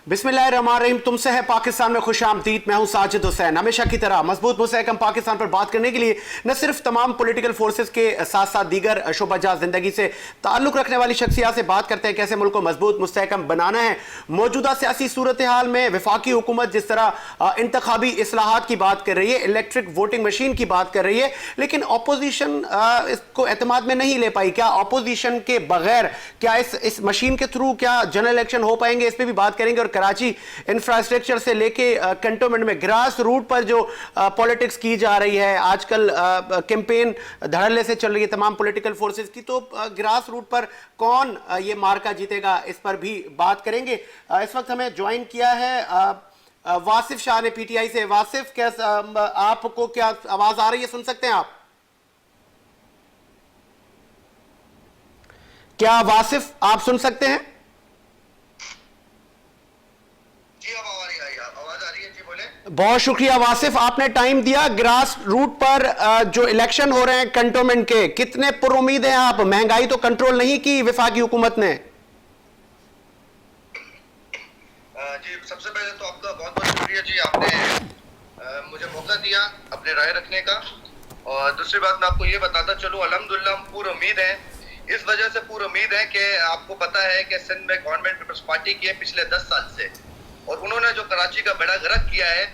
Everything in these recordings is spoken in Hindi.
बिस्मिल्लाहिर्रहमानिर्रहीम। तुमसे है पाकिस्तान में खुशामदीद। मैं हूं साजिद हुसैन। हमेशा की तरह मजबूत मुस्तहकम पाकिस्तान पर बात करने के लिए न सिर्फ तमाम पॉलिटिकल फोर्सेस के साथ साथ दीगर शोबाजा जिंदगी से ताल्लुक रखने वाली शख्सियात से बात करते हैं कैसे मुल्क को मजबूत मुस्तहकम बनाना है। मौजूदा सियासी सूरत हाल में वफाकी हुकूमत जिस तरह इंतखाबी इस्लाहात की बात कर रही है, इलेक्ट्रिक वोटिंग मशीन की बात कर रही है, लेकिन अपोजिशन इसको एतमाद में नहीं ले पाई। क्या अपोजिशन के बगैर क्या इस मशीन के थ्रू क्या जनरल इलेक्शन हो पाएंगे, इस पर भी बात करेंगे। और कराची इंफ्रास्ट्रक्चर से लेके कंटोनमेंट में ग्रास रूट पर जो पॉलिटिक्स की जा रही है, आजकल कैंपेन धड़ल्ले से चल रही है तमाम पॉलिटिकल फोर्सेस की, तो ग्रास रूट पर कौन ये मार्का जीतेगा इस पर भी बात करेंगे। इस वक्त हमें ज्वाइन किया है वासिफ शाह ने पीटीआई से। वासिफ, कैसा आपको क्या आवाज आ रही है, सुन सकते हैं आप? क्या वासिफ आप सुन सकते हैं? बहुत शुक्रिया वासिफ, आपने टाइम दिया। ग्रास रूट पर जो इलेक्शन हो रहे हैं कंटोनमेंट के, कितने पुरुमीद हैं आप? महंगाई तो कंट्रोल नहीं की वफाकी हुकूमत ने। जी, सबसे पहले तो आपका बहुत बहुत शुक्रिया जी, आपने मुझे मौका दिया अपने राय रखने का। और दूसरी बात मैं आपको ये बताता चलूं, अल्हम्दुलिल्लाह हम पूरी उम्मीद है, इस वजह से पूरी उम्मीद है कि आपको पता है कि सिंध में गवर्नमेंट पीपल्स पार्टी की है पिछले 10 साल से, और उन्होंने जो कराची का बेड़ा गर्क किया है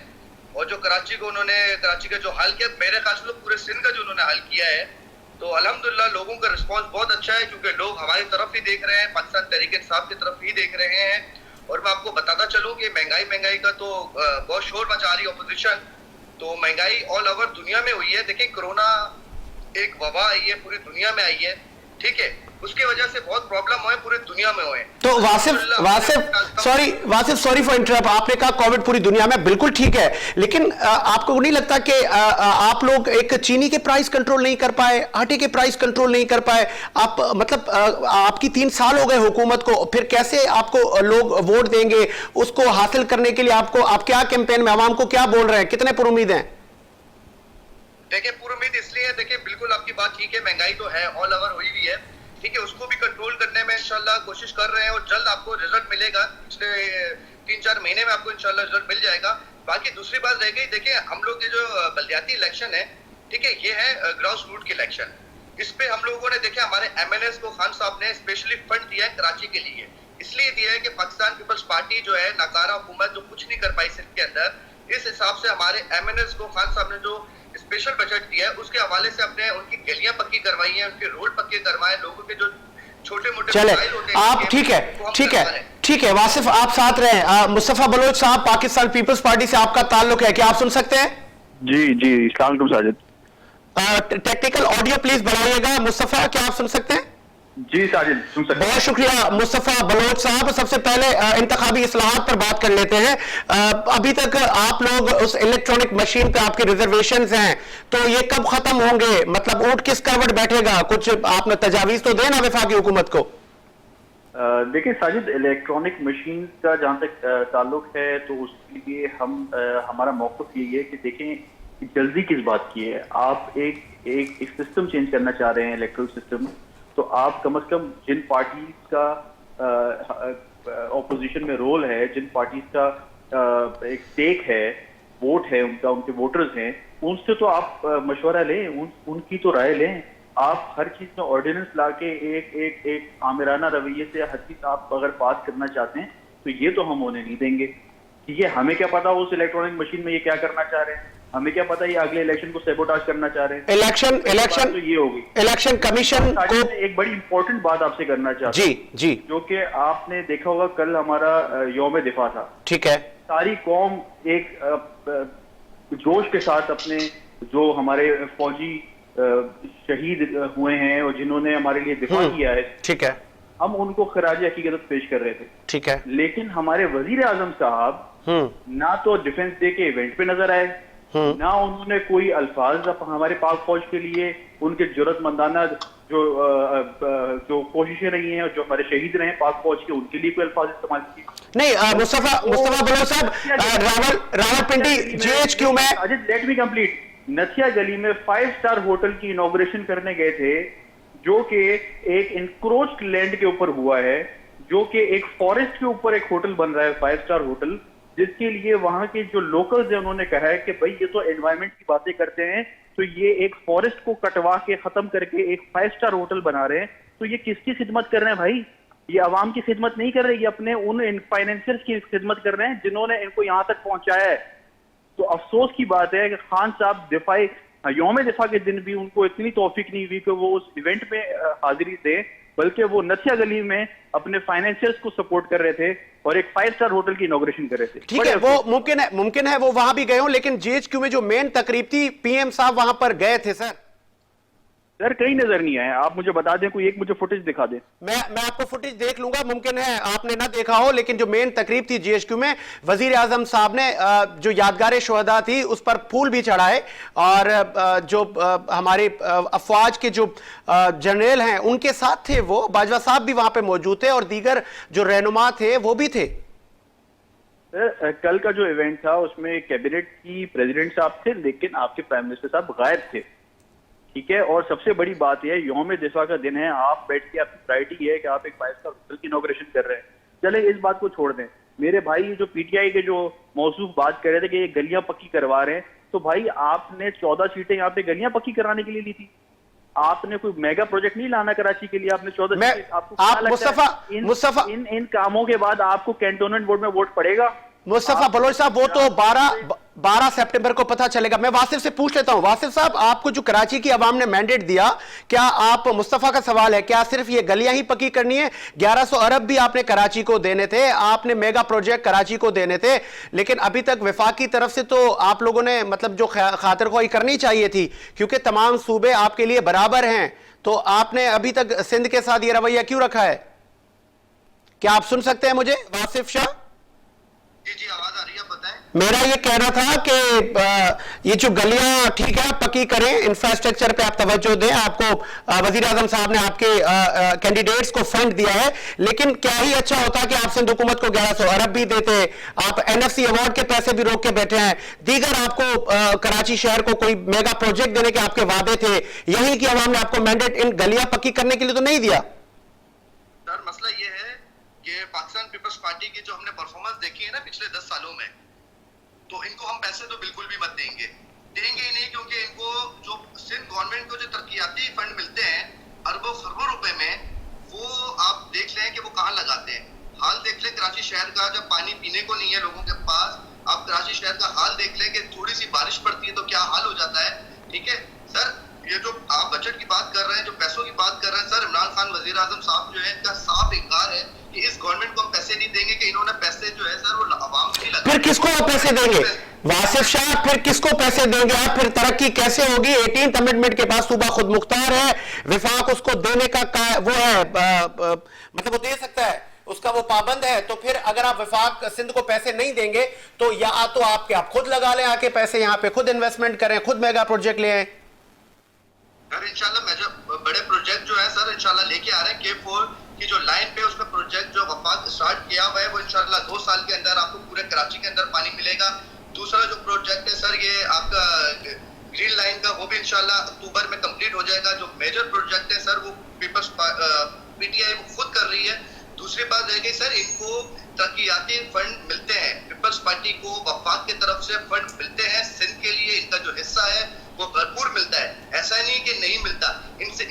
और जो कराची का जो हल किया, मेरे ख्याल से पूरे सिंध का जो उन्होंने हल किया है, तो अल्हम्दुलिल्लाह लोगों का रिस्पांस बहुत अच्छा है, क्योंकि लोग हमारी तरफ ही देख रहे हैं, पाकिस्तान तहरीक इंसाफ की तरफ ही देख रहे हैं। और मैं आपको बताता चलूं कि महंगाई का तो बहुत शोर मचा रही है अपोजिशन। तो महंगाई ऑल ओवर दुनिया में हुई है। देखिए, कोरोना एक वबा आई है, पूरी दुनिया में आई है, ठीक है, उसकी वजह से बहुत प्रॉब्लम हुए, पूरी दुनिया में हुए। तो वासिफ सॉरी फॉर इंटरप्ट, आपने कहा कोविड पूरी दुनिया में, बिल्कुल ठीक है, लेकिन आपको नहीं लगता कि आप लोग एक चीनी के प्राइस कंट्रोल नहीं कर पाए, आटे के प्राइस कंट्रोल नहीं कर पाए? आप मतलब आपकी 3 साल हो गए हुकूमत को, फिर कैसे आपको लोग वोट देंगे? उसको हासिल करने के लिए आप क्या कैंपेन में आवाम को क्या बोल रहे हैं? कितने पुरुमीद हैं? देखिए, पूरी उम्मीद इसलिए है, देखिए बिल्कुल आपकी बात ठीक है, महंगाई तो है, ऑल ओवर हुई हुई है, ठीक है, उसको भी कंट्रोल करने में इंशाल्लाह कोशिश कर रहे हैं और जल्द आपको रिजल्ट मिलेगा। पिछले 3-4 महीने में आपको इंशाल्लाह रिजल्ट मिल जाएगा। बाकी दूसरी बात रह गई, देखिए हम लोग के जो बल्दियाती इलेक्शन है, ठीक है, ये है ग्रास रूट की इलेक्शन। इस पे हम लोगों ने देखे, हमारे एमएनएस को खान साहब ने स्पेशली फंड दिया है कराची के लिए, इसलिए दिया है कि पाकिस्तान पीपल्स पार्टी जो है नाकारा हुकूमत जो कुछ नहीं कर पाई सिंध के अंदर, इस हिसाब से हमारे एमएनएस को खान साहब ने जो स्पेशल बजट दिया है उसके हवाले से अपने उनकी गलियां पक्की करवाई हैं, उनके रोड पक्के करवाए, लोगों के जो छोटे मोटे चले आप ठीक है वासिफ, आप साथ रहे। मुस्तफा बलोच साहब, पाकिस्तान पीपल्स पार्टी से आपका ताल्लुक है, क्या आप सुन सकते हैं? जी जी, अस्सलाम वालेकुम साजिद। टेक्निकल ऑडियो प्लीज बढ़ाइएगा। मुस्तफा, क्या आप सुन सकते हैं? जी साजिद, सुन सकते हैं। बहुत शुक्रिया मुस्तफा बलोच साहब। सबसे पहले इंतखाबी इस्लाहात पर बात कर लेते हैं। अभी तक आप लोग उस इलेक्ट्रॉनिक मशीन पे आपके रिजर्वेशंस हैं, तो ये कब खत्म होंगे? मतलब ऊंट किस करवट बैठेगा? कुछ आपने तजावीज तो देना वफाकी हुकूमत को। देखिए साजिद, इलेक्ट्रॉनिक मशीन का जहाँ तक ताल्लुक है, तो उसके लिए हमारा मौक़िफ़ यही है कि देखें जल्दी किस बात की है। आप एक सिस्टम चेंज करना चाह रहे हैं, इलेक्ट्रल सिस्टम, तो आप कम से कम जिन पार्टीज का ऑपोजिशन में रोल है, जिन पार्टीज का एक स्टेक है, वोट है उनका, उनके वोटर्स हैं, उनसे तो आप मशवरा लें, उनकी तो राय लें। आप हर चीज में ऑर्डिनेंस लाके एक आमिराना रवैये से हर चीज आप अगर पास करना चाहते हैं, तो ये तो हम होने नहीं देंगे। कि ये हमें क्या पता उस इलेक्ट्रॉनिक मशीन में ये क्या करना चाह रहे हैं, हमें क्या पता ये अगले इलेक्शन को सैबोटाज करना चाह रहे हैं। इलेक्शन तो ये होगी। इलेक्शन कमीशन को एक बड़ी इंपॉर्टेंट बात आपसे करना चाहता हूं, जी, जो कि आपने देखा होगा, कल हमारा यौम दिफा था, ठीक है, सारी कौम एक जोश के साथ अपने जो हमारे फौजी शहीद हुए हैं और जिन्होंने हमारे लिए दिफा किया है, ठीक है, हम उनको खराज हकीकत पेश कर रहे थे, ठीक है, लेकिन हमारे वजीर आजम साहब ना तो डिफेंस डे के इवेंट पे नजर आए, ना उन्होंने कोई अल्फाज हमारे पाक फौज के लिए, उनके जरूरतमंदाना जो कोशिशें रही हैं और जो हमारे शहीद रहे पाक फौज के, उनके लिए कोई अल्फाज इस्तेमाल किए नहीं। मुस्तफा बलोच साहब, रावलपिंडी जीएचक्यू में, लेट मी कंप्लीट, नथिया गली में 5 स्टार होटल की इनॉग्रेशन करने गए थे, जो कि एक इंक्रोच्ड लैंड के ऊपर हुआ है, जो कि एक फॉरेस्ट के ऊपर एक होटल बन रहा है, 5 स्टार होटल, जिसके लिए वहां के जो लोकल्स हैं उन्होंने कहा है कि भाई ये तो एनवायरमेंट की बातें करते हैं, तो ये एक फॉरेस्ट को कटवा के खत्म करके एक 5 स्टार होटल बना रहे हैं, तो ये किसकी खिदमत कर रहे हैं भाई? ये अवाम की खिदमत नहीं कर रहे, ये अपने उन फाइनेंसियर्स की खिदमत कर रहे हैं जिन्होंने इनको यहां तक पहुंचाया है। तो अफसोस की बात है कि खान साहब दिफाई यौम दिफा के दिन भी उनको इतनी तौफीक नहीं हुई कि वो उस इवेंट में हाजिरी दें, बल्कि वो नथिया गली में अपने फाइनेंशियर्स को सपोर्ट कर रहे थे और एक 5 स्टार होटल की इनॉग्रेशन कर रहे थे। ठीक है, वो मुमकिन है वो वहां भी गए हो, लेकिन जीएचक्यू में जो मेन तकरीब थी, पीएम साहब वहां पर गए थे सर? सर कहीं नजर नहीं आया, आप मुझे बता दें, कोई एक मुझे फुटेज दिखा दें। मैं आपको फुटेज देख लूंगा, मुमकिन है आपने ना देखा हो, लेकिन जो मेन तकरीब थी जीएचक्यू में, वजीर आजम साहब ने जो यादगार शोहदा थी उस पर फूल भी चढ़ाए, और जो हमारे अफवाज के जो जनरल हैं उनके साथ थे, वो बाजवा साहब भी वहां पे मौजूद थे और दीगर जो रहनुमा थे वो भी थे। कल का जो इवेंट था उसमें कैबिनेट की प्रेसिडेंट साहब थे, लेकिन आपके प्राइम मिनिस्टर साहब गायब थे, ठीक है। और सबसे बड़ी बात यह है, यौम दिफा का दिन है, आप बैठ के, आपकी प्रायोरिटी है कि आप एक 5 स्टार होटल की इनॉग्रेशन कर रहे हैं। चले इस बात को छोड़ दें, मेरे भाई जो पीटीआई के जो मौसूफ बात कर रहे थे कि ये गलियां पक्की करवा रहे हैं, तो भाई आपने 14 सीटें यहाँ पे गलियां पक्की कराने के लिए ली थी, आपने कोई मेगा प्रोजेक्ट नहीं लाना कराची के लिए, आपने 14 सीटें, आपको क्या लगता है इन कामों के बाद आपको कैंटोनमेंट बोर्ड में वोट पड़ेगा? मुस्तफा बलोच साहब, वो तो 12 सितंबर को पता चलेगा। मैं वासिफ से पूछ लेता हूं, वासिफ साहब, आपको जो कराची की आवाम ने मैंडेट दिया, क्या आप, मुस्तफा का सवाल है, क्या सिर्फ ये गलियां ही पक्की करनी है? 1100 अरब भी आपने कराची को देने थे, आपने मेगा प्रोजेक्ट कराची को देने थे, लेकिन अभी तक वफाक की तरफ से तो आप लोगों ने मतलब जो खातिर ख्वाही करनी चाहिए थी, क्योंकि तमाम सूबे आपके लिए बराबर हैं, तो आपने अभी तक सिंध के साथ ये रवैया क्यों रखा है? क्या आप सुन सकते हैं मुझे, वासिफ शाह? जी आवाज आ रही है, बताएं। मेरा ये कहना था कि ये जो गलियां, ठीक है, पक्की करें, इंफ्रास्ट्रक्चर पे आप तवज्जो दें, आपको वजीर आजम साहब ने आपके कैंडिडेट्स को फंड दिया है, लेकिन क्या ही अच्छा होता कि आप सिंध हुकूमत को 1100 अरब भी देते, आप एनएफसी अवार्ड के पैसे भी रोक के बैठे हैं, दीगर आपको कराची शहर को कोई मेगा प्रोजेक्ट देने के आपके वादे थे, यही कि अवाम ने आपको मैंडेट इन गलियां पक्की करने के लिए तो नहीं दिया। सर मसला ये है कि पाकिस्तान पीपल्स पार्टी की जो हमने परफॉर्मेंस देखी है ना पिछले 10 सालों में, तो इनको हम पैसे तो बिल्कुल भी मत देंगे ही नहीं, क्योंकि इनको जो सिंध गवर्नमेंट को जो तरक्याती फंड मिलते हैं अरबों खरबों रुपए में, वो आप देख लें कि वो कहाँ लगाते हैं। हाल देख लें कराची शहर का, जब पानी पीने को नहीं है लोगों के पास, आप कराची शहर का हाल देख लें कि थोड़ी सी बारिश पड़ती है तो क्या हाल हो जाता है। ठीक है सर, ये जो आप बजट की बात कर रहे हैं, जो पैसों की बात कर रहे हैं, सर इमरान खान वजीर आजम साहब जो है, इनका साफ इनकार है कि इस गवर्नमेंट को हम पैसे नहीं देंगे, कि इन्होंने पैसे जो है सर वो आवाम से नहीं लगाए। फिर किसको आप पैसे देंगे वासिफ शाह? फिर किसको पैसे देंगे आप? फिर तरक्की कैसे होगी? 18th अमेंडमेंट के पास सूबा खुद मुख्तार है, विफाक उसको देने का वो है, मतलब वो दे सकता है, उसका वो पाबंद है। तो फिर अगर आप विफाक सिंध को पैसे नहीं देंगे तो या तो आप खुद लगा लें आके पैसे, यहाँ पे खुद इन्वेस्टमेंट करें, खुद मेगा प्रोजेक्ट ले आए। सर इंशाल्लाह बड़े प्रोजेक्ट जो है सर इंशाल्लाह लेके आ रहे हैं। K4 की जो लाइन पे उसमें प्रोजेक्ट जो वफाक स्टार्ट किया हुआ है, वो इंशाल्लाह 2 साल के अंदर आपको पूरे कराची के अंदर पानी मिलेगा। दूसरा जो प्रोजेक्ट है सर ये आपका ग्रीन लाइन का, वो भी इंशाल्लाह अक्टूबर में कंप्लीट हो जाएगा। जो मेजर प्रोजेक्ट है सर वो पीपल्स पीटीआई वो खुद कर रही है। दूसरी बात रह गई सर, इनको तरक्याती फंड मिलते हैं, पीपल्स पार्टी को वफाक की तरफ से फंड मिलते हैं, सिंध के लिए इनका जो हिस्सा है वो भरपूर मिलता है, ऐसा नहीं कि नहीं मिलता। इनसे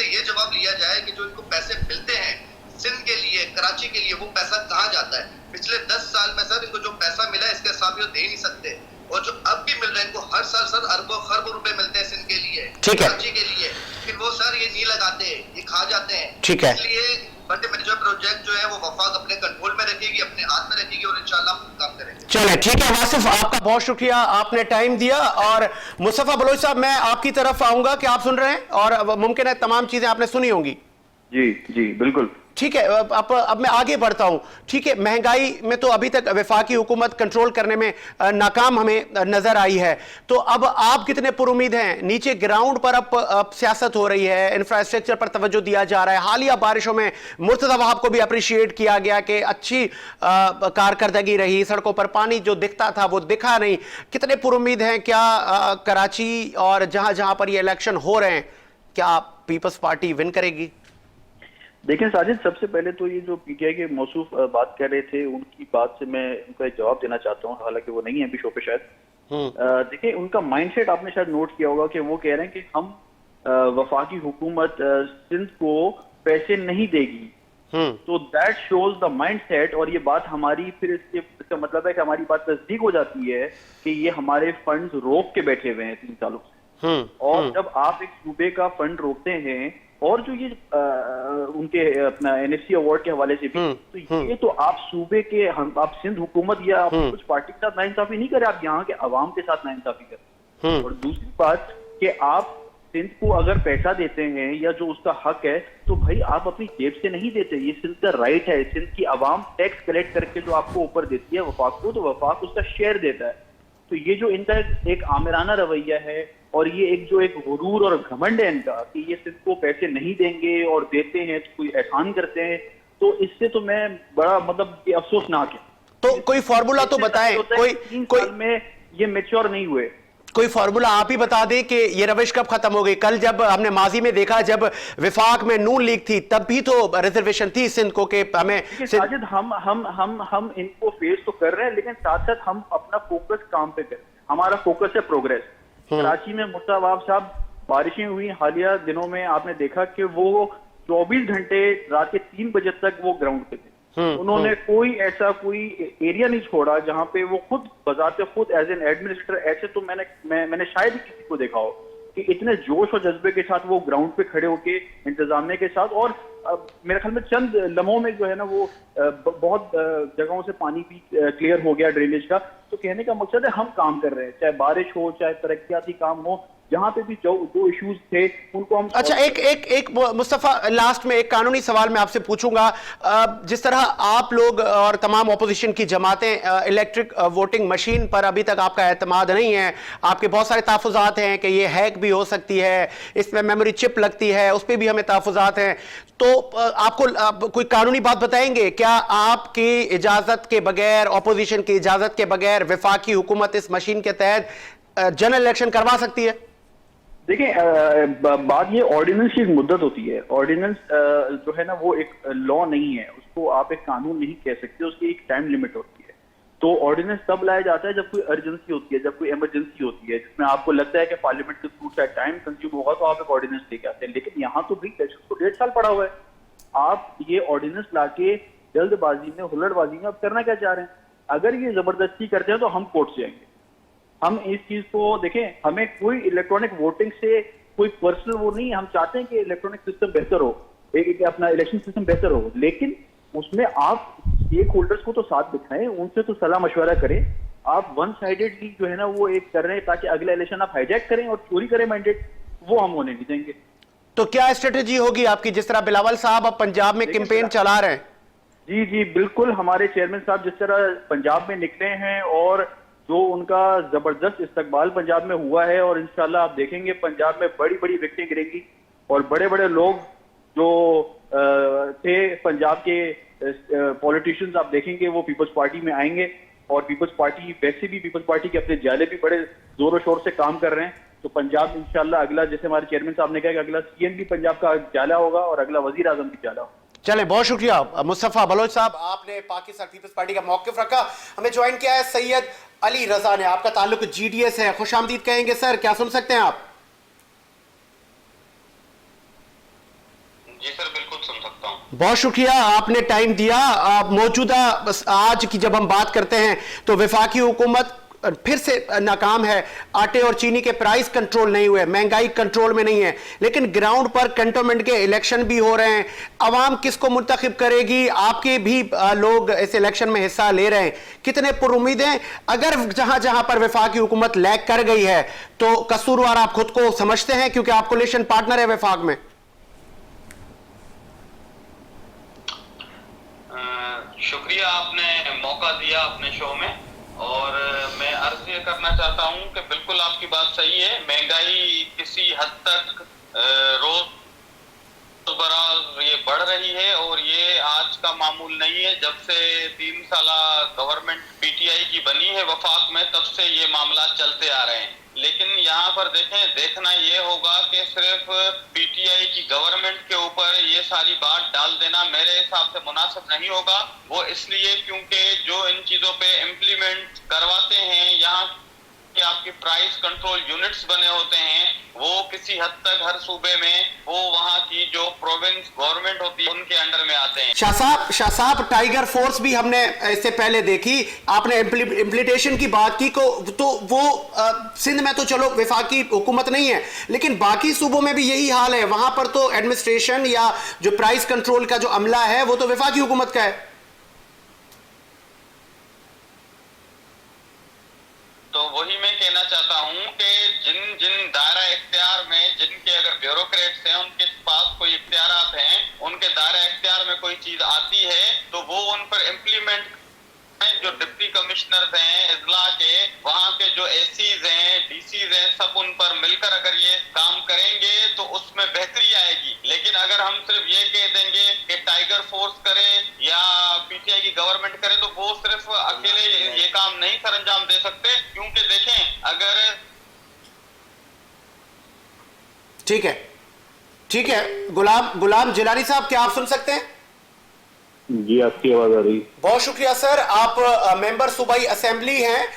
ये जवाब लिया जाए कि जो इनको पैसे मिलते हैं सिंध के लिए, कराची के लिए, वो पैसा कहाँ जाता है? पिछले 10 साल में सर इनको जो पैसा मिला है इसके हिसाब ये दे नहीं सकते, और जो अब भी मिल रहा है इनको हर साल सर अरबों खरबों रुपए मिलते हैं सिंध के लिए, कराची के लिए, फिर वो सर ये नहीं लगाते, ये खा जाते हैं। ठीक है, इसलिए बड़े मेजर प्रोजेक्ट जो है वो वफाक अपने कंट्रोल में रखेगी, अपने हाथ में रखेगी, और इंशाल्लाह काम करेंगे। चले ठीक है वासिफ, आपका बहुत शुक्रिया, आपने टाइम दिया। और मुस्तफा बलोच साहब, मैं आपकी तरफ आऊंगा कि आप सुन रहे हैं, और मुमकिन है तमाम चीजें आपने सुनी होंगी। जी जी बिल्कुल ठीक है। अब मैं आगे बढ़ता हूं। ठीक है, महंगाई में तो अभी तक वफाकी हुकूमत कंट्रोल करने में नाकाम हमें नजर आई है, तो अब आप कितने पुरुमीद हैं? नीचे ग्राउंड पर अब सियासत हो रही है, इंफ्रास्ट्रक्चर पर तवज्जो दिया जा रहा है। हालिया बारिशों में मुर्तज़ा वहाब को भी अप्रिशिएट किया गया कि अच्छी कारकर्दगी रही, सड़कों पर पानी जो दिखता था वो दिखा नहीं। कितने पुरुमीद हैं? क्या कराची और जहां जहां पर ये इलेक्शन हो रहे हैं, क्या पीपल्स पार्टी विन करेगी? देखें साजिद, सबसे पहले तो ये जो पीटीआई के मौसूफ बात कर रहे थे, उनकी बात से मैं उनका एक जवाब देना चाहता हूँ, हालांकि वो नहीं है अभी शो पे शायद। देखिए, उनका माइंडसेट आपने शायद नोट किया होगा कि वो कह रहे हैं कि हम वफाकी हुकूमत सिंध को पैसे नहीं देगी। तो दैट शोज द माइंडसेट, और ये बात हमारी फिर इसका मतलब है कि हमारी बात तस्दीक हो जाती है कि ये हमारे फंड्स रोक के बैठे हुए हैं 3 सालों से। और जब आप एक सूबे का फंड रोकते हैं, और जो ये उनके अपना एनएफसी अवार्ड के हवाले से भी, तो ये तो आप सूबे के आप सिंध हुकूमत या आप कुछ पार्टी के साथ नाइंसाफी नहीं करें, आप यहाँ के अवाम के साथ नाइंसाफी करें। और दूसरी बात कि आप सिंध को अगर पैसा देते हैं या जो उसका हक है, तो भाई आप अपनी जेब से नहीं देते, ये सिंध का राइट है। सिंध की अवाम टैक्स कलेक्ट करके जो आपको ऊपर देती है वफाक को, तो वफाक उसका शेयर देता है। तो ये जो इनका एक आमिराना रवैया है, और ये एक गुरूर और घमंड है इनका कि ये सिंध को पैसे नहीं देंगे और देते हैं तो कोई एहसान करते हैं, तो इससे तो मैं बड़ा मतलब ये अफसोसनाक है। तो कोई फॉर्मूला तो बताएं, कोई में ये मैच्योर नहीं हुए, कोई फॉर्मूला आप ही बता दें कि ये रविश कब खत्म हो गई। कल जब हमने माजी में देखा, जब विफाक में नून लीग थी, तब भी तो रिजर्वेशन थी सिंध को कि हमें साजिद हम इनको फेस तो कर रहे हैं, लेकिन साथ साथ हम अपना फोकस काम पे करें। हमारा फोकस है प्रोग्रेस। कराची में मुर्तजा साहब बारिशें हुई हालिया दिनों में, आपने देखा कि वो 24 घंटे रात के 3 बजे तक वो ग्राउंड पे थे। उन्होंने कोई ऐसा कोई एरिया नहीं छोड़ा जहां पे वो खुद बजाते खुद एज एन एडमिनिस्ट्रेटर, ऐसे तो मैंने शायद ही किसी को देखा हो कि इतने जोश और जज्बे के साथ वो ग्राउंड पे खड़े होके इंतजामिया के साथ, और मेरे ख्याल में चंद लम्हों में जो है ना वो बहुत जगहों से पानी भी क्लियर हो गया ड्रेनेज का। तो कहने का मकसद है हम काम कर रहे हैं, चाहे बारिश हो चाहे तरक्याती काम हो, जहां पे भी जो इश्यूज थे उनको हम। अच्छा, एक मुस्तफा, लास्ट में एक कानूनी सवाल मैं आपसे पूछूंगा। जिस तरह आप लोग और तमाम ऑपोजिशन की जमातें इलेक्ट्रिक वोटिंग मशीन पर अभी तक आपका एतमाद नहीं है, आपके बहुत सारे तहफ़्फ़ुज़ात हैं कि ये हैक भी हो सकती है, इसमें मेमोरी चिप लगती है, उस पर भी हमें तहफ़्फ़ुज़ात हैं, तो आपको कोई कानूनी बात बताएंगे? क्या आपकी इजाजत के बगैर, ऑपोजिशन की इजाजत के बगैर वफाकी हुकूमत इस मशीन के तहत जनरल इलेक्शन करवा सकती है? देखिए, बात ये ऑर्डिनेंस की एक मुद्दत होती है। ऑर्डिनेंस जो है ना वो एक लॉ नहीं है, उसको आप एक कानून नहीं कह सकते, उसकी एक टाइम लिमिट होती है। तो ऑर्डिनेंस तब लाया जाता है जब कोई अर्जेंसी होती है, जब कोई इमरजेंसी होती है, जिसमें आपको लगता है कि पार्लियामेंट के थ्रू शायद टाइम कंज्यूम होगा, तो आप एक ऑर्डिनेंस लेके आते हैं। लेकिन यहाँ तो भी इलेक्शन को 1.5 साल पड़ा हुआ है, आप ये ऑर्डिनेंस लाके जल्दबाजी में, हुल्लड़बाजी में आप करना क्या चाह रहे हैं? अगर ये जबरदस्ती करते हैं तो हम कोर्ट से आएंगे। हम इस चीज को देखें, हमें कोई इलेक्ट्रॉनिक वोटिंग से कोई पर्सनल वो नहीं, हम चाहते हैं कि इलेक्ट्रॉनिक सिस्टम बेहतर हो, एक अपना इलेक्शन सिस्टम बेहतर हो, लेकिन उसमें आप स्टेक होल्डर्स को तो साथ बिठाएं, उनसे तो सलाह मशवरा करें। आप वन साइडेडली जो है ना वो एक कर रहे हैं ताकि अगला इलेक्शन आप हाईजैक करें और चोरी करें मैंडेट, वो हम होने नहीं देंगे। तो क्या स्ट्रेटेजी होगी आपकी, जिस तरह बिलावल साहब अब पंजाब में कैंपेन चला रहे हैं? जी जी बिल्कुल, हमारे चेयरमैन साहब जिस तरह पंजाब में निकले हैं और जो उनका जबरदस्त इस्तकबाल पंजाब में हुआ है, और इंशाल्लाह आप देखेंगे पंजाब में बड़ी बड़ी विकेटें गिरेंगी, और बड़े बड़े लोग जो थे पंजाब के पॉलिटिशियंस आप देखेंगे वो पीपल्स पार्टी में आएंगे। और पीपल्स पार्टी वैसे भी पीपल्स पार्टी के अपने जाले भी बड़े जोरों शोर से काम कर रहे हैं। तो पंजाब इंशाल्लाह अगला, जैसे हमारे चेयरमैन साहब ने कहा कि अगला सीएम भी पंजाब का जाला होगा और अगला वजीर आजम भी जाला होगा। चले, बहुत शुक्रिया मुस्तफा बलोच साहब, आपने पाकिस्तान पीपल्स पार्टी का मौक़िफ़ रखा। हमें ज्वाइन किया है सैयद अली रजा ने, आपका ताल्लुक जीडीएस है, खुशामदीद कहेंगे सर, क्या सुन सकते हैं आप? जी सर, बिल्कुल सुन सकता हूं। बहुत शुक्रिया, आपने टाइम दिया। मौजूदा आज की जब हम बात करते हैं तो वफाकी हुकूमत फिर से नाकाम है, आटे और चीनी के प्राइस कंट्रोल नहीं हुए, महंगाई कंट्रोल में नहीं है, लेकिन ग्राउंड पर कंटोनमेंट के इलेक्शन भी हो रहे हैं। अवाम किसको मुंतखब करेगी? आपके भी लोग इस इलेक्शन में हिस्सा ले रहे हैं, कितने पुरुमीद हैं? अगर जहां जहां पर वफाकी हुकूमत लैग कर गई है तो कसूरवार आप खुद को समझते हैं, क्योंकि आप कोलिशन पार्टनर है वफाक में? शुक्रिया, आपने मौका दिया अपने शो में, और मैं अर्ज ये करना चाहता हूं कि बिल्कुल आपकी बात सही है। महंगाई किसी हद तक रोज बराज ये बढ़ रही है, और ये आज का मामूल नहीं है। जब से 3 साला गवर्नमेंट पीटीआई की बनी है वफाक में, तब से ये मामला चलते आ रहे हैं। लेकिन यहाँ पर देखना ये होगा कि सिर्फ पीटीआई की गवर्नमेंट के ऊपर ये सारी बात डाल देना मेरे हिसाब से मुनासिब नहीं होगा। वो इसलिए क्योंकि जो इन चीजों पे इम्प्लीमेंट करवाते हैं यहाँ कि आपके प्राइस कंट्रोल यूनिट्स बने होते हैं, वो किसी हद तक हर सूबे में वो वहाँ की जो प्रोविंस गवर्नमेंट होती है उनके अंडर में आते हैं। शाह साहब टाइगर फोर्स भी हमने इससे पहले देखी, आपने इम्प्लीमेंटेशन की बात की को तो वो सिंध में तो चलो वफाकी हुकूमत नहीं है, लेकिन बाकी सूबों में भी यही हाल है। वहां पर तो एडमिनिस्ट्रेशन या जो प्राइस कंट्रोल का जो अमला है वो तो वफाकी हुकूमत का है। तो वही मैं कहना चाहता हूं कि जिन जिन दायरा इख्तियार में जिनके अगर ब्यूरोक्रेट्स हैं उनके पास कोई इख्तियारात हैं, उनके दायरा इख्तियार में कोई चीज आती है तो वो उन पर इम्प्लीमेंट, जो डिप्टी कमिश्नर्स हैं इजला के, वहाँ के जो एसीज हैं डीसीज हैं, सब उन पर मिलकर अगर ये काम करेंगे तो उसमें बेहतरी आएगी। लेकिन अगर हम सिर्फ ये कह देंगे कि टाइगर फोर्स करे या पीटीआई की गवर्नमेंट करे तो वो सिर्फ अकेले ये काम नहीं सर अंजाम दे सकते, क्योंकि देखें अगर ठीक है गुलाम जिलानी साहब, क्या आप सुन सकते हैं? जी, आपकी आवाज आ रही। बहुत शुक्रिया सर। आप मेंबर सूबाई असेंबली हैं।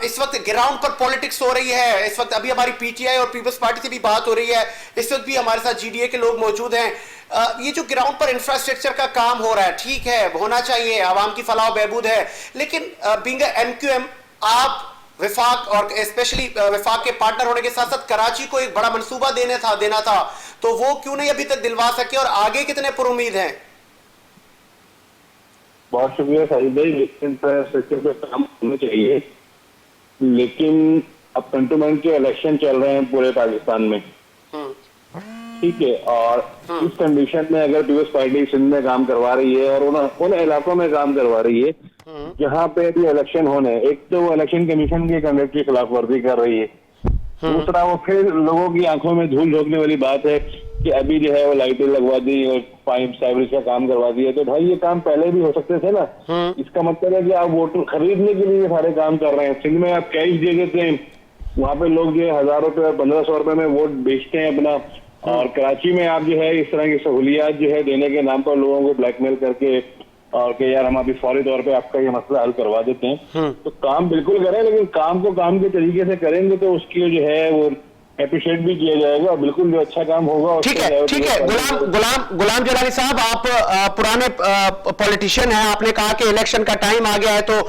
इस वक्त ग्राउंड पर पॉलिटिक्स हो रही है। इस वक्त अभी हमारी पीटीआई और पीपल्स पार्टी से भी बात हो रही है। इस वक्त भी हमारे साथ जीडीए के लोग मौजूद हैं। ये जो ग्राउंड पर इंफ्रास्ट्रक्चर का काम हो रहा है, ठीक है, होना चाहिए, आवाम की फलाह बहबूद है, लेकिन बीइंग एमक्यूएम आप वफाक और स्पेशली वफाक के पार्टनर होने के साथ साथ कराची को एक बड़ा मंसूबा देना था, तो वो क्यों नहीं अभी तक दिलवा सके और आगे कितने पुरुमीद हैं? बहुत शुक्रिया साहिब भाई। इंफ्रास्ट्रक्चर पे काम होना चाहिए, लेकिन अब कंटोनमेंट के इलेक्शन चल रहे हैं पूरे पाकिस्तान में, ठीक है, और इस कंडीशन में अगर पीपल्स पार्टी सिंध में काम करवा रही है और उन इलाकों में काम करवा रही है जहाँ पे भी इलेक्शन होने, एक तो वो इलेक्शन कमीशन की कंडक्ट की खिलाफ वर्जी कर रही है, दूसरा वो फिर लोगों की आंखों में धूल झोंकने वाली बात है कि अभी जो है वो लाइटें लगवा दी और पाइप साइवरेज का काम करवा दिया। तो भाई ये काम पहले भी हो सकते थे ना। इसका मतलब है कि आप वोटर खरीदने के लिए सारे काम कर रहे हैं। सिंध में आप कैश दे देते हैं, वहाँ पे लोग जो है 1000 रुपए 1500 रुपए में वोट बेचते हैं अपना, और कराची में आप जो है इस तरह की सहूलियात जो है देने के नाम पर लोगों को ब्लैकमेल करके और कि यार हम अभी फौरी तौर पे आपका ये मसला हल करवा देते हैं। तो काम बिल्कुल करें, लेकिन काम को काम के तरीके से करेंगे तो उसकी जो है वो एप्रिशिएट भी किया जाएगा और बिल्कुल जो अच्छा काम होगा। ठीक है गुलाम जिलानी साहब, आप पुराने पॉलिटिशियन हैं, आपने कहा कि इलेक्शन का टाइम आ गया है तो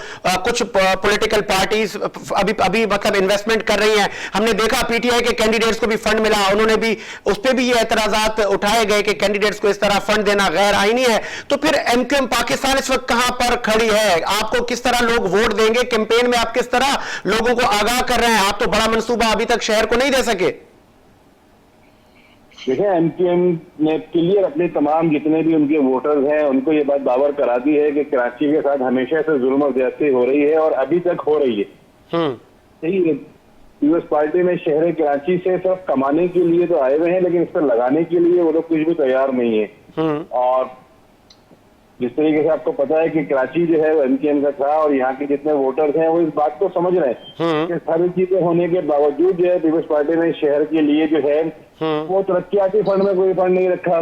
कुछ पॉलिटिकल पार्टीज अभी मतलब इन्वेस्टमेंट कर रही हैं। हमने देखा पीटीआई के कैंडिडेट्स को भी फंड मिला, उन्होंने भी उस पर भी ये एतराजात उठाए गए कि कैंडिडेट्स को इस तरह फंड देना गैर आईनी है। तो फिर एमक्यूएम पाकिस्तान इस वक्त कहां पर खड़ी है? आपको किस तरह लोग वोट देंगे? कैंपेन में आप किस तरह लोगों को आगाह कर रहे हैं? आप तो बड़ा मंसूबा अभी तक शहर को नहीं दे सके। देखिए, एमक्यूएम ने क्लियर अपने तमाम जितने भी उनके वोटर्स हैं उनको ये बात बावर करा दी है कि कराची के साथ हमेशा से जुल्म और ज्यादती हो रही है और अभी तक हो रही है। सही है, पीपल्स पार्टी में शहर कराची से सिर्फ कमाने के लिए तो आए हुए हैं, लेकिन इस पर लगाने के लिए वो लोग कुछ भी तैयार नहीं है। और जिस तरीके से आपको पता है कि कराची जो है वो एमक्यूएम का था और यहाँ के जितने वोटर्स हैं वो इस बात को समझ रहे हैं कि सारी चीजें होने के बावजूद जो है पीपल्स पार्टी ने शहर के लिए जो है वो तरक्याती फंड में कोई फंड नहीं रखा।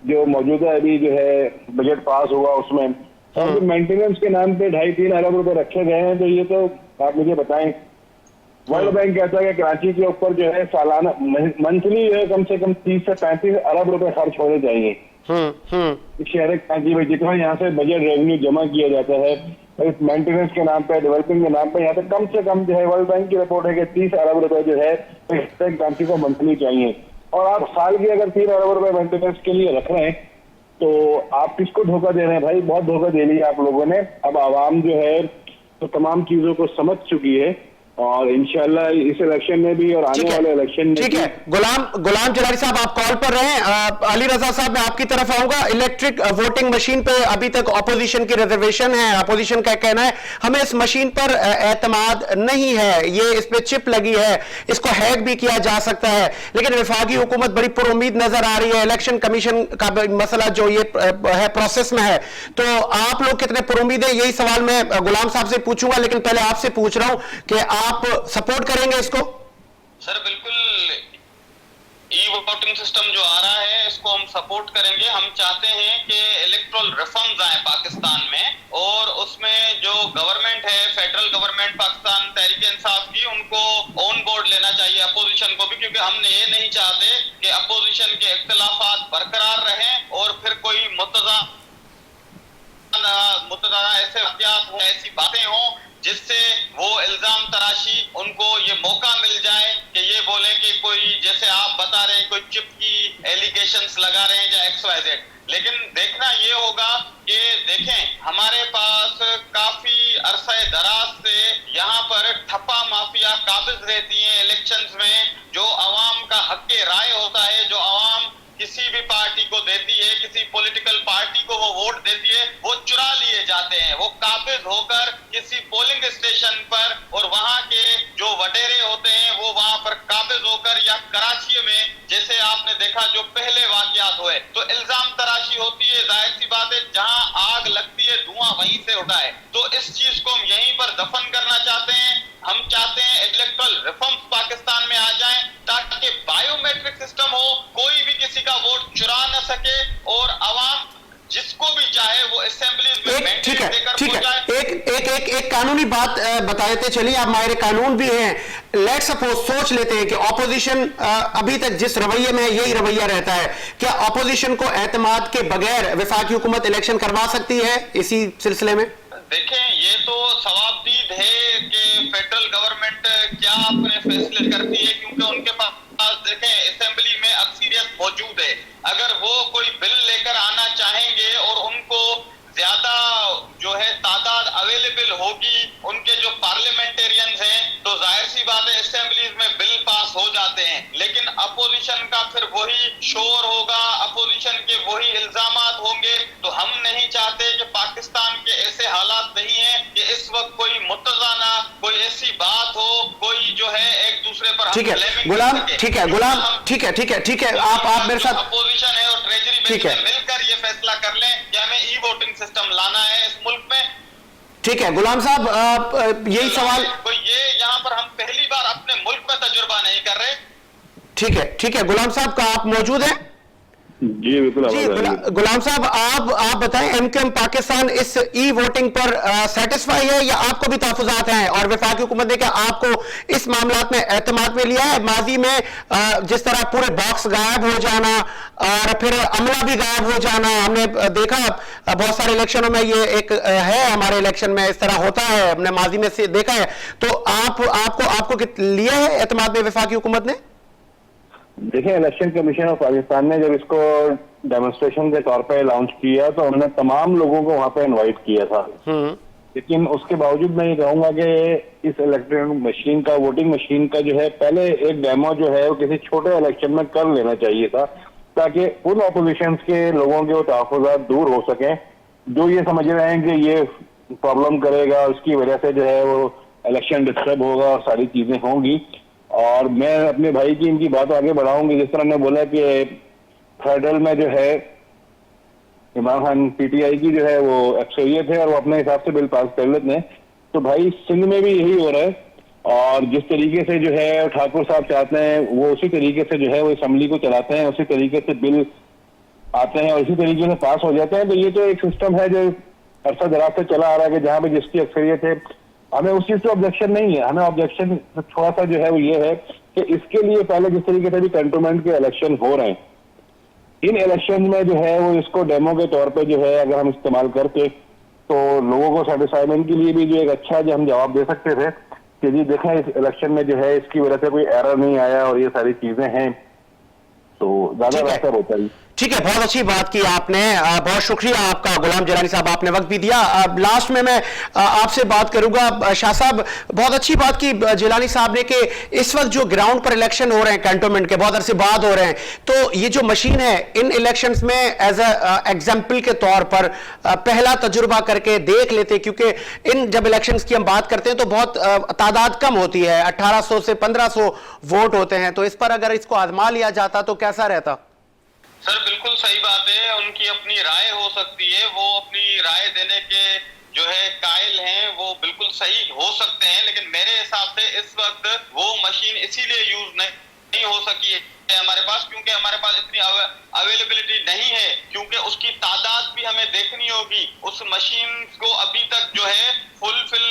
जो मौजूदा अभी जो है बजट पास हुआ उसमें और मेंटेनेंस के नाम पे 2.5-3 अरब रुपए रखे गए हैं। तो ये तो आप मुझे बताएं, वर्ल्ड बैंक कहता है कि कराची के ऊपर जो है सालाना मंथली जो है कम से कम 30 से 35 अरब रुपए खर्च होने चाहिए। शहर कराची में जितना यहाँ से बजट रेवेन्यू जमा किया जाता है इस मेंटेनेंस के नाम पे, डेवलपिंग के नाम पे, यहाँ पे कम से कम जो है वर्ल्ड बैंक की रिपोर्ट है कि 30 अरब रुपए जो है कराची को मंथली चाहिए। और आप साल की अगर 3 अरब रुपए मेंटेनेंस के लिए रख रहे हैं तो आप किसको धोखा दे रहे हैं भाई? बहुत धोखा दे लिया आप लोगों ने। अब आवाम जो है तो तमाम चीजों को समझ चुकी है और इंशाल्लाह इस इलेक्शन में भी और आने वाले इलेक्शन में। ठीक है गुलाम जिलानी साहब, आप कॉल पर रहे। अली रजा साहब, मैं आपकी तरफ आऊंगा। इलेक्ट्रिक वोटिंग मशीन पे अभी तक ऑपोजिशन की रिजर्वेशन है। ऑपोजिशन का कहना है हमें इस मशीन पर एतमाद नहीं है, ये इस पे चिप लगी है, इसको हैक भी किया जा सकता है। लेकिन वफाकी हुकूमत बड़ी पुरुमीद नजर आ रही है। इलेक्शन कमीशन का मसला जो ये है प्रोसेस में है, तो आप लोग कितने पुरुमीद है? यही सवाल मैं गुलाम साहब से पूछूंगा, लेकिन पहले आपसे पूछ रहा हूं कि आप सपोर्ट करेंगे इसको? सर बिल्कुल, ई वोटिंग सिस्टम जो आ रहा है इसको को हम सपोर्ट करेंगे। हम चाहते हैं कि इलेक्टोरल रिफॉर्म्स आए पाकिस्तान में और उसमें जो गवर्नमेंट है, फेडरल गवर्नमेंट पाकिस्तान तहरीक-ए-इंसाफ की, उनको ऑन बोर्ड लेना चाहिए अपोजिशन को भी, क्योंकि हमने ये नहीं चाहते कि अपोजिशन के इख्तिलाफात बरकरार रहें और फिर कोई मुतज़ा ऐसे वाक़यात हो, ऐसी बातें हों जिससे वो इल्जाम तराशी उनको ये मौका मिल जाए कि ये बोले कि कोई, जैसे आप बता रहे हैं, कोई चिप की एलिगेशंस लगा रहे हैं या XYZ। लेकिन देखना ये होगा कि देखें, हमारे पास काफी अरसे दराज से यहाँ पर ठप्पा माफिया काबिज रहती हैं इलेक्शंस में। जो अवाम का हक़ राय होता है, जो अवाम किसी भी पार्टी को देती है, किसी पॉलिटिकल पार्टी को वो वोट देती है, वो चुरा लिए जाते हैं। वो काबिज होकर किसी पोलिंग स्टेशन पर, और वहां के जो वडेरे होते हैं वो वहां पर काबिज होकर, या कराची में जैसे आपने देखा जो पहले वाकयात हुए, तो इल्जाम तराशी होती है। जाहिर सी बात है, जहां आग लगती है धुआं वहीं से उठा है। तो इस चीज को हम यहीं पर दफन करना चाहते हैं। हम चाहते हैं इलेक्टोरल रिफॉर्म्स पाकिस्तान में आ जाएं ताकि बायोमेट्रिक सिस्टम हो, कोई भी किसी का वोट चुरा न सके और अवाम जिसको भी चाहे वो असेंबलीज में ठीक है, देकर ठीक है। एक कानूनी बात बता देते चलिए, आप माहिर कानून भी हैं। लेट सपोज सोच लेते हैं कि ऑपोजिशन अभी तक जिस रवैये में है यही रवैया रहता है, क्या ऑपोजिशन को एतमाद के बगैर वफाकी हुकूमत इलेक्शन करवा सकती है इसी सिलसिले में? देखें, ये तो सवाबदीद है कि फेडरल गवर्नमेंट क्या अपने फैसले करती है, क्योंकि उनके पास देखें असेंबली में अक्सरियत मौजूद है। अगर वो कोई बिल लेकर आना चाहेंगे और उनको ज्यादा जो है तादाद अवेलेबल होगी उनके जो पार्लियामेंटेरियंस हैं, तो जाहिर सी बात है असेंबलीज में बिल पास हो जाते हैं। लेकिन अपोजिशन का फिर वही शोर होगा, अपोजिशन के वही इल्जामात होंगे। तो हम नहीं चाहते कि पाकिस्तान के ऐसे हालात नहीं है कि इस वक्त कोई मुतज़ाना कोई ऐसी बात हो, कोई जो है एक दूसरे पर ठीक है गुलाम, ठीक है गुलाम, ठीक है, ठीक है, ठीक है, आप मेरे साथ अपोजिशन है और ट्रेजरी बेंच मिलकर ये फैसला कर लें कि हमें ई वोटिंग सिस्टम लाना है इस मुल्क में। ठीक है गुलाम साहब, यही सवाल, ये यहाँ पर हम पहली बार अपने मुल्क में तजुर्बा नहीं कर रहे। ठीक है, ठीक है गुलाम साहब का आप मौजूद हैं? जी बिल्कुल। गुलाम साहब, आप बताएं, एमक्यूएम पाकिस्तान इस ई वोटिंग पर सेटिस्फाई है या आपको भी तहफुजात हैं? और वफाकी हुकूमत ने क्या आपको इस मामलात में एतमाद में लिया है? माजी में जिस तरह पूरे बॉक्स गायब हो जाना और फिर अमला भी गायब हो जाना हमने देखा बहुत सारे इलेक्शनों में, ये एक है हमारे इलेक्शन में इस तरह होता है, हमने माजी में से देखा है। तो आपको लिया है एतमाद में वफाकी हुकूमत ने? देखिए, इलेक्शन कमीशन ऑफ पाकिस्तान ने जब इसको डेमोन्स्ट्रेशन के तौर पे लॉन्च किया तो उन्होंने तमाम लोगों को वहां पे इनवाइट किया था। लेकिन उसके बावजूद मैं ये कहूंगा कि इस इलेक्ट्रॉनिक मशीन का, वोटिंग मशीन का जो है, पहले एक डेमो जो है वो किसी छोटे इलेक्शन में कर लेना चाहिए था, ताकि उन ऑपोजिशन के लोगों के वो तहफ़्फ़ुज़ात दूर हो सकें जो ये समझ रहे हैं कि ये प्रॉब्लम करेगा, उसकी वजह से जो है वो इलेक्शन डिस्टर्ब होगा और सारी चीजें होंगी। और मैं अपने भाई की इनकी बात आगे बढ़ाऊंगी। जिस तरह ने बोला कि फेडरल में जो है इमरान खान पीटीआई की जो है वो अक्सरियत है और वो अपने हिसाब से बिल पास कर लेते हैं, तो भाई सिंध में भी यही हो रहा है। और जिस तरीके से जो है ठाकुर साहब चाहते हैं वो उसी तरीके से जो है वो असेंबली को चलाते हैं, उसी तरीके से बिल आते हैं और इसी तरीके से पास हो जाते हैं। तो ये तो एक सिस्टम है जो अरसा दराज से चला आ रहा है कि जहाँ पे जिसकी अक्सरियत है, हमें उस चीज से ऑब्जेक्शन नहीं है। हमें ऑब्जेक्शन थोड़ा सा जो है वो ये है कि इसके लिए पहले जिस तरीके से भी कंटोनमेंट के इलेक्शन हो रहे हैं, इन इलेक्शन में जो है वो इसको डेमो के तौर पे जो है अगर हम इस्तेमाल करते तो लोगों को सेटिस्फाइमेंट के लिए भी जो एक अच्छा जो हम जवाब दे सकते थे कि जी देखें इस इलेक्शन में जो है इसकी वजह से कोई एरर नहीं आया और ये सारी चीजें हैं, तो ज्यादा बेहतर होता है। ठीक है, बहुत अच्छी बात की आपने, बहुत शुक्रिया आपका गुलाम जिलानी साहब, आपने वक्त भी दिया। लास्ट में मैं आपसे बात करूंगा शाह साहब, बहुत अच्छी बात की जिलानी साहब ने कि इस वक्त जो ग्राउंड पर इलेक्शन हो रहे हैं कैंटोनमेंट के, बहुत अरसे बाद हो रहे हैं, तो ये जो मशीन है इन इलेक्शंस में एज एग्जाम्पल के तौर पर पहला तजुर्बा करके देख लेते, क्योंकि इन जब इलेक्शंस की हम बात करते हैं तो बहुत तादाद कम होती है, 1800 से 1500 वोट होते हैं, तो इस पर अगर इसको आजमा लिया जाता तो कैसा रहता? सर बिल्कुल सही बात है, उनकी अपनी राय हो सकती है, वो अपनी राय देने के जो है कायल हैं, वो बिल्कुल सही हो सकते हैं, लेकिन मेरे हिसाब से इस वक्त वो मशीन इसीलिए यूज नहीं हो सकी है हमारे पास, क्योंकि हमारे पास इतनी अवेलेबिलिटी नहीं है, क्योंकि उसकी तादाद भी हमें देखनी होगी। उस मशीन को अभी तक जो है फुलफिल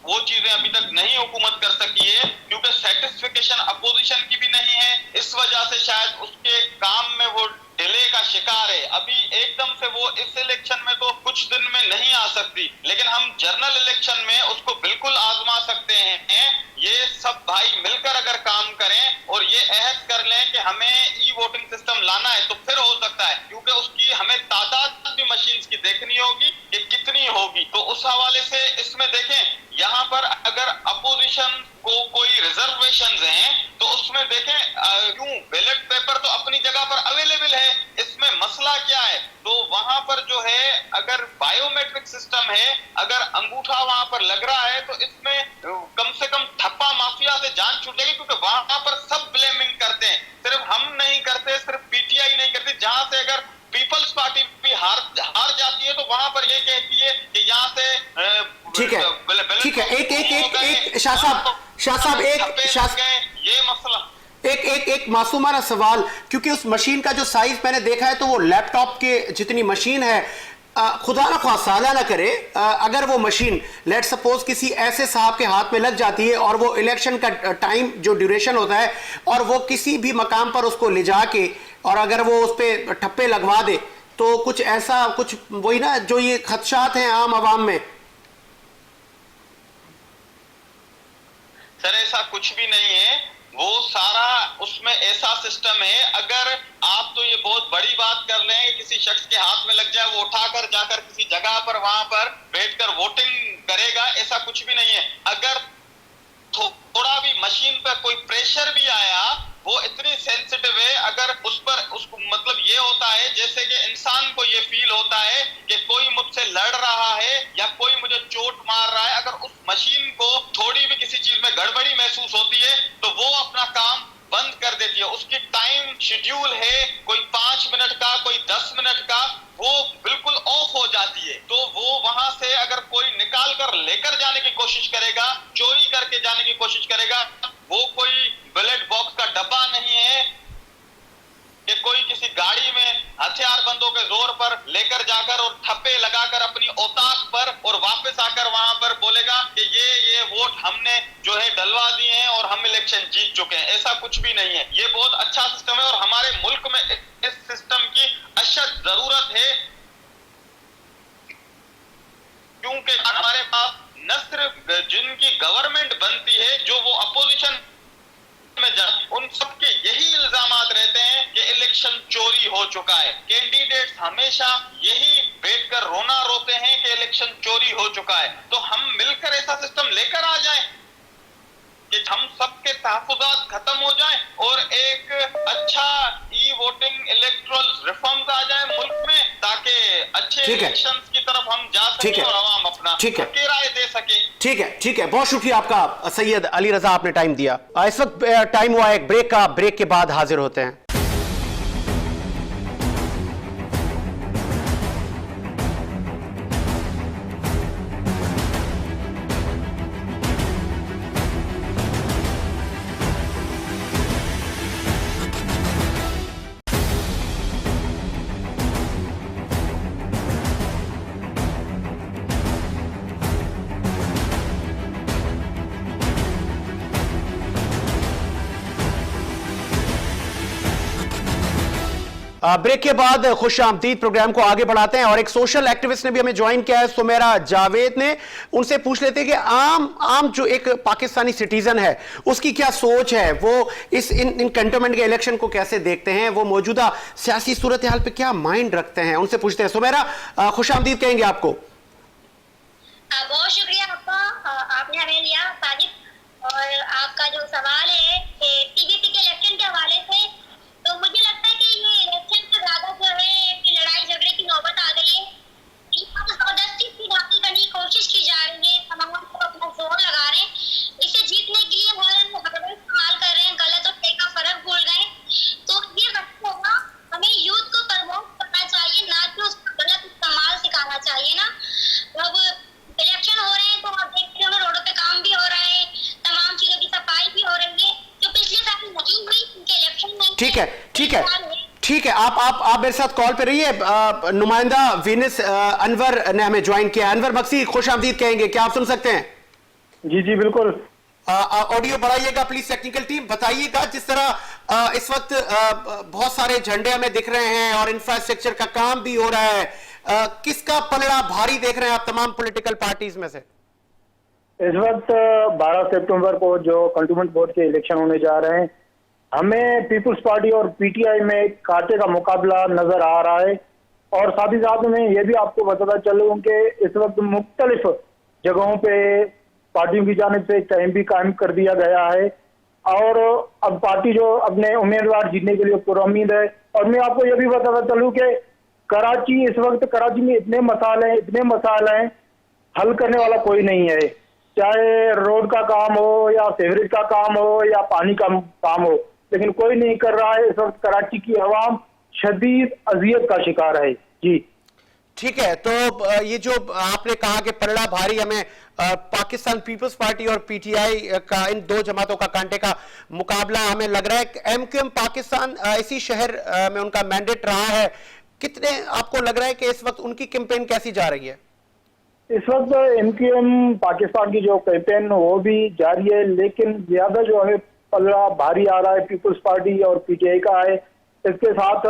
वो चीजें अभी तक नहीं हुकूमत कर सकी है, क्योंकि सेटिस्फिकेशन अपोजिशन की भी नहीं है। इस वजह से शायद उसके काम में वो डिले का शिकार है। अभी एकदम से वो इस इलेक्शन में तो कुछ दिन में नहीं आ सकती, लेकिन हम जनरल इलेक्शन में उसको बिल्कुल आजमा सकते हैं। ये सब भाई मिलकर अगर काम करें और ये अहद कर लें कि हमें ई वोटिंग सिस्टम लाना है, तो फिर हो सकता है, क्योंकि उसकी हमें तादाद भी मशीन्स की देखनी होगी कि कितनी होगी। तो उस हवाले से इसमें देखें, यहाँ पर अगर अपोजिशन को कोई रिजर्वेशंस हैं तो उसमें देखें क्यों बैलेट पेपर तो अपनी जगह पर अवेलेबल है, इसमें मसला क्या है? तो वहां पर जो है अगर बायोमेट्रिक सिस्टम है, अगर अंगूठा वहां पर लग रहा है, तो इसमें कम से कम ठप्पा माफिया से जान छूट जाएगी, क्योंकि वहां पर सब ब्लेमिंग करते हैं, सिर्फ हम नहीं करते, सिर्फ पीटीआई नहीं करती। जहां से अगर पीपल्स पार्टी भी हार जाती है तो वहां पर ये कहती है कि यहाँ से ठीक है, ठीक है, एक शाह साहब ये मसला एक मासूमाना सवाल, क्योंकि उस मशीन का जो साइज मैंने देखा है तो वो लैपटॉप के जितनी मशीन है। खुदा ना ख्वास्ता ना करे, अगर वो मशीन लेट सपोज किसी ऐसे साहब के हाथ में लग जाती है और वो इलेक्शन का टाइम जो ड्यूरेशन होता है और वो किसी भी मकाम पर उसको ले जाके और अगर वो उस पर ठप्पे लगवा दे, तो कुछ ऐसा कुछ वही ना जो ये खदशात हैं आम आवाम में। सर ऐसा कुछ भी नहीं है, वो सारा उसमें ऐसा सिस्टम है। अगर आप तो ये बहुत बड़ी बात कर रहे हैं किसी शख्स के हाथ में लग जाए, वो उठाकर जाकर किसी जगह पर वहां पर बैठकर वोटिंग करेगा, ऐसा कुछ भी नहीं है। अगर थोड़ा भी मशीन पर कोई प्रेशर भी आया, वो इतनी सेंसिटिव है, अगर उस पर उसको मतलब ये होता है जैसे कि इंसान को ये फील होता है कि कोई मुझसे लड़ रहा है या कोई मुझे चोट मार रहा है, अगर उस मशीन को थोड़ी भी किसी चीज में गड़बड़ी महसूस होती है तो वो अपना काम बंद कर देती है। उसकी टाइम शेड्यूल है, कोई 5 मिनट का, कोई 10 मिनट का, वो बिल्कुल ऑफ हो जाती है। तो वो वहां से अगर कोई निकाल कर लेकर जाने की कोशिश करेगा, चोरी करके जाने की कोशिश करेगा, वो कोई बैलेट बॉक्स का डब्बा नहीं है कि कोई किसी गाड़ी में हथियार बंदों के जोर पर लेकर जाकर और ठप्पे लगाकर अपनी औताक पर और वापस आकर वहां पर बोलेगा कि ये वोट हमने जो है डलवा दिए हैं और हम इलेक्शन जीत चुके हैं। ऐसा कुछ भी नहीं है। ये बहुत अच्छा सिस्टम है और हमारे मुल्क में इस सिस्टम की अशद जरूरत है, क्योंकि हमारे पास न सिर्फ जिनकी गवर्नमेंट बनती है, जो वो अपोजिशन में उन सबके यही इल्जामात रहते हैं कि इलेक्शन चोरी हो चुका है। कैंडिडेट्स हमेशा यही बैठकर रोना रोते हैं कि इलेक्शन चोरी हो चुका है। तो हम मिलकर ऐसा सिस्टम लेकर आ जाएं कि हम सबके तहफुजात खत्म हो जाएं और एक अच्छा ई वोटिंग इलेक्टोरल रिफॉर्म्स आ जाए मुल्क में, ताकि अच्छे इलेक्शंस की तरफ हम जा सकें और आवाम अपना राय दे सके। ठीक है, बहुत शुक्रिया आपका सैयद अली रजा, आपने टाइम दिया। इस वक्त टाइम हुआ एक ब्रेक का, ब्रेक के बाद हाजिर होते हैं। ब्रेक के बाद खुश आमदीद प्रोग्राम को आगे बढ़ाते हैं और एक सोशल एक्टिविस्ट ने भी हमें ज्वाइन किया है, सुमेरा जावेद ने। उनसे पूछ लेते हैं कि आम जो एक पाकिस्तानी सिटीजन है उसकी क्या सोच है, वो इन कंटोनमेंट के इलेक्शन को कैसे देखते हैं, वो मौजूदा सियासी सूरत हाल पे क्या माइंड रखते हैं। उनसे पूछते हैं। सुमेरा, खुश आमदीद कहेंगे आपको। बहुत शुक्रिया आपका, आपने हमें लिया साजिद। और आपका जो सवाल है टीके इलेक्शन के हवाले से, तो मुझे लगता है कि ये इलेक्शन से ज्यादा जो है कि लड़ाई झगड़े की नौबत आ गई है। जबरदस्ती सीट हासिल करने की कोशिश की जा रही है, तमाम लोग अपना जोर लगा रहे हैं, इसे जीतने के लिए वो हरबल इस्तेमाल कर रहे हैं, गलत और सही का फर्क भूल गए। तो ये वक्त होगा, हमें यूथ को प्रमोट करना चाहिए, ना कि उसका गलत इस्तेमाल सिखाना चाहिए ना। अब इलेक्शन हो रहे हैं तो आप देखते हो रोडों पे काम भी हो रहा है, तमाम चीजों की सफाई भी हो रही है। जो पिछले साल नहीं हुई ठीक है, ठीक है, आप मेरे साथ कॉल पे रहिए। नुमाइंदा वीनस अनवर ने हमें ज्वाइन किया। अनवर मक्सी, खुश आमदीद कहेंगे, क्या आप सुन सकते हैं? जी जी बिल्कुल। ऑडियो बढ़ाइएगा प्लीज टेक्निकल टीम। बताइएगा, जिस तरह इस वक्त बहुत सारे झंडे हमें दिख रहे हैं और इंफ्रास्ट्रक्चर का काम भी हो रहा है, किसका पलड़ा भारी देख रहे हैं आप तमाम पॉलिटिकल पार्टीज में से? इस वक्त 12 सितंबर को जो कंटोनमेंट बोर्ड के इलेक्शन होने जा रहे हैं, हमें पीपुल्स पार्टी और पीटीआई में कांटे का मुकाबला नजर आ रहा है। और साथ ही साथ में ये भी आपको बताता चलूं कि इस वक्त मुख्तलिफ जगहों पे पार्टियों की जानिब से कैंप भी कायम कर दिया गया है और अब पार्टी जो अपने उम्मीदवार जीतने के लिए पुरुम्मीद है। और मैं आपको ये भी बताता चलूं कि कराची, इस वक्त कराची में इतने मसाइल हैं, हल करने वाला कोई नहीं है। चाहे रोड का काम हो या सीवरेज का काम हो या पानी का काम हो, लेकिन कोई नहीं कर रहा है। इस वक्त कराची की आवाम शदीद अजियत का शिकार है। जी ठीक है, तो ये जो आपने कहा कि पलड़ा भारी हमें पाकिस्तान पीपल्स पार्टी और पीटीआई का, इन दो जमातों का कांटे का मुकाबला हमें लग रहा है। एमक्यूएम पाकिस्तान इसी शहर में उनका मैंडेट रहा है, कितने आपको लग रहा है कि इस वक्त उनकी कैंपेन कैसी जा रही है? इस वक्त एमक्यूएम पाकिस्तान की जो कैंपेन वो भी जारी है, लेकिन ज्यादा जो है पलड़ा भारी आ रहा है पीपल्स पार्टी और पीटीआई का है। इसके साथ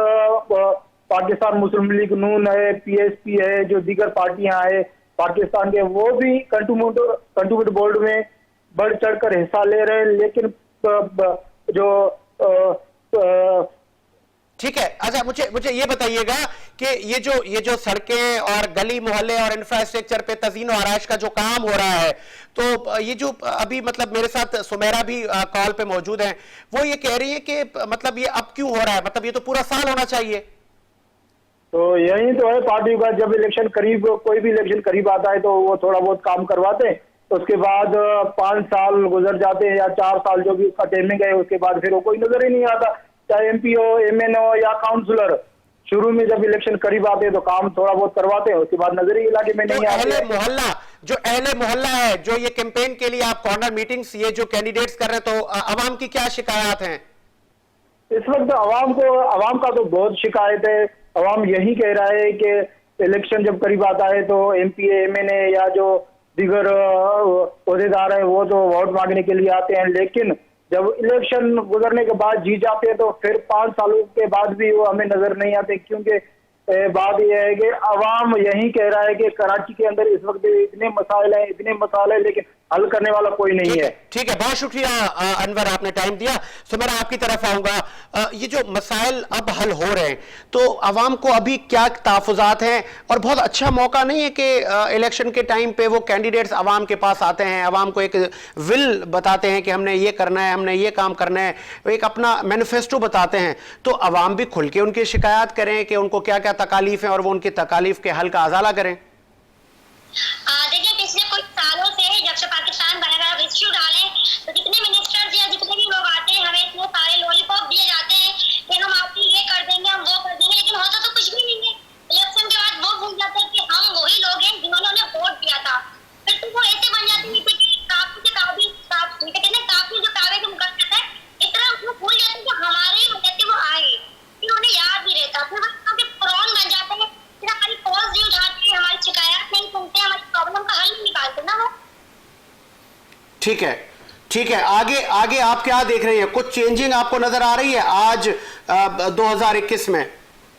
पाकिस्तान मुस्लिम लीग नून है, पीएसपी है, जो दीगर पार्टियां हैं पाकिस्तान के, वो भी कंटोनमेंट बोर्ड में बढ़ चढ़कर हिस्सा ले रहे हैं। लेकिन ठीक है, अच्छा मुझे ये बताइएगा कि ये जो सड़कें और गली मोहल्ले और इंफ्रास्ट्रक्चर पे तज़ीन और आराइश का जो काम हो रहा है, तो ये जो अभी मतलब मेरे साथ सुमेरा भी कॉल पे मौजूद हैं, वो ये कह रही है कि मतलब ये अब क्यों हो रहा है, मतलब ये तो पूरा साल होना चाहिए। तो यही तो है पार्टी का, जब इलेक्शन करीब, कोई भी इलेक्शन करीब आता है तो वो थोड़ा बहुत काम करवाते हैं, उसके बाद 5 साल गुजर जाते हैं या 4 साल जो भी उसका टाइमिंग है, उसके बाद फिर वो कोई नजर ही नहीं आता। चाहे एमपी हो, एमएन हो या काउंसलर, शुरू में जब इलेक्शन करीब आते हैं तो काम थोड़ा बहुत करवाते हैं, उसके बाद नजर ही इलाके में नहीं आते। अहले मोहल्ला है जो ये कैंपेन के लिए आप कॉर्नर मीटिंग्स ये जो कैंडिडेट्स कर रहे हैं, तो अवाम की क्या शिकायत हैं? इस वक्त अवाम का तो बहुत शिकायत है। अवाम यही कह रहा है कि इलेक्शन जब करीब आता है तो एमपी एमएनए या जो दीगर ओहदेदार हैं वो तो वोट मांगने के लिए आते हैं, लेकिन जब इलेक्शन गुजरने के बाद जीत जाते हैं तो फिर 5 सालों के बाद भी वो हमें नजर नहीं आते। क्योंकि बात यह है कि अवाम यही कह रहा है कि कराची के अंदर इस वक्त इतने मसाइल हैं, लेकिन हल करने वाला कोई नहीं है। ठीक है, बहुत शुक्रिया अनवर, आपने टाइम दिया। सो मैं आपकी तरफ आऊंगा। ये जो मसाइल अब हल हो रहे हैं, तो अवाम को अभी क्या तहफ़्फ़ुज़ात हैं? और बहुत अच्छा मौका नहीं है कि इलेक्शन के टाइम पे वो कैंडिडेट्स अवाम के पास आते हैं, अवाम को एक विल बताते हैं कि हमने ये करना है, हमने ये काम करना है, एक अपना मैनिफेस्टो बताते हैं, तो अवाम भी खुल के उनकी शिकायत करें कि उनको क्या क्या तकालीफ हैं और वो उनकी तकालीफ के हल का अजाला करें। देखिए, पिछले कुछ सालों से जब से पाकिस्तान बना है, इश्यू डालें तो जितने मिनिस्टर्स या जितने भी लोग आते हैं, हमें इतने सारे लॉलीपॉप दिए जाते हैं कि हम आपकी ये कर देंगे, हम वो कर देंगे, लेकिन होता तो कुछ भी नहीं है। इलेक्शन के बाद वो भूल जाते हैं कि हम वही लोग हैं जिन्होंने उन्हें वोट दिया था। फिर तो वो ऐसे बन जाते हैं कि काफी जो कावे के मुकद्दस है, इस तरह उसको भूल जाते हैं कि हमारे वजह से वो आए, फिर उन्हें याद नहीं रहता, फिर वो पुरान बन जाते हैं, फिर हमारी कॉल नहीं उठाते, हमारी शिकायत नहीं सुनते, हमारी प्रॉब्लम का हल नहीं निकालते ना वो। ठीक है, आगे आप क्या देख रही हैं? कुछ चेंजिंग आपको नजर आ रही है आज 2021 में?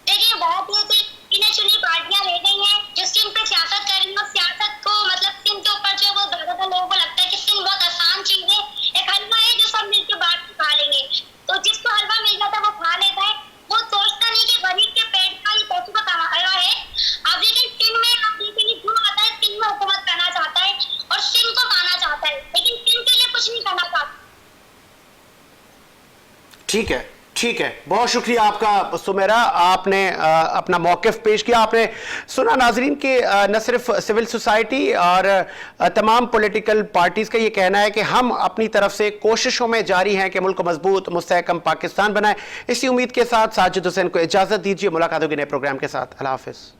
देखिए, बहुत ही गिने चुनी पार्टियां रह गई हैं जो सिंध पे सियासत कर रही है। सियासत को मतलब सिंध के ऊपर जो वो ज्यादातर लोगों को लगता है कि सिंध बहुत आसान चीज है, एक हलवा है जो सब मिलकर बांट के खा लेंगे। तो जिसको हलवा मिल जाता है वो खा लेता है, वो सोचता नहीं कि गरीब के पेट का ये पैसों का कमाया है। अब लेकिन सिंध में आप देखेंगे जो आता है, सिंध में हुकूमत करना चाहता है और सिंध को पाना चाहता है, लेकिन सिंध के लिए कुछ नहीं करना चाहता। ठीक है, बहुत शुक्रिया आपका सुमेरा, आपने अपना मौक़िफ़ पेश किया। आपने सुना नाजरीन कि न सिर्फ सिविल सोसाइटी और तमाम पॉलिटिकल पार्टीज़ का ये कहना है कि हम अपनी तरफ से कोशिशों में जारी हैं कि मुल्क मजबूत मुस्तहकम पाकिस्तान बनाए। इसी उम्मीद के साथ साजिद हुसैन को इजाज़त दीजिए। मुलाकात होगी नए प्रोग्राम के साथ। अल्लाह हाफ़िज़।